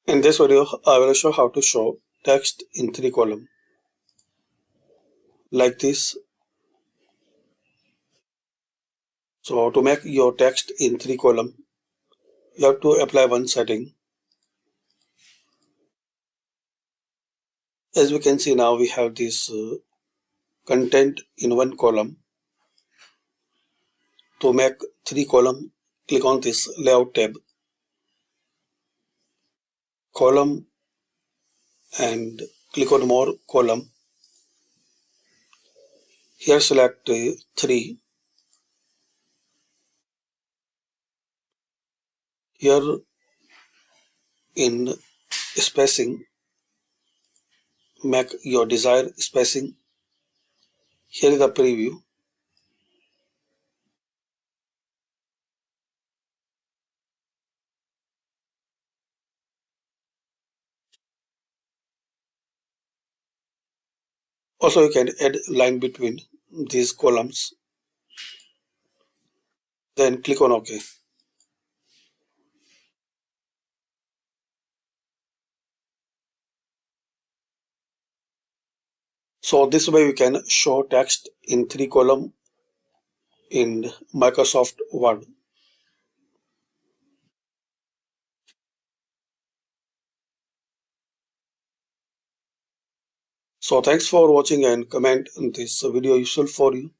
In this video, I will show how to show text in 3 columns like this. So to make your text in 3 columns, you have to apply one setting. As we can see now, we have this content in 1 column. To make 3 columns, click on this layout tab, column, and click on more column. Here select 3. Here in spacing, make your desired spacing. Here is the preview. Also, you can add line between these columns. Then click on OK. So this way we can show text in 3 columns in Microsoft Word. So thanks for watching and comment on this video useful for you.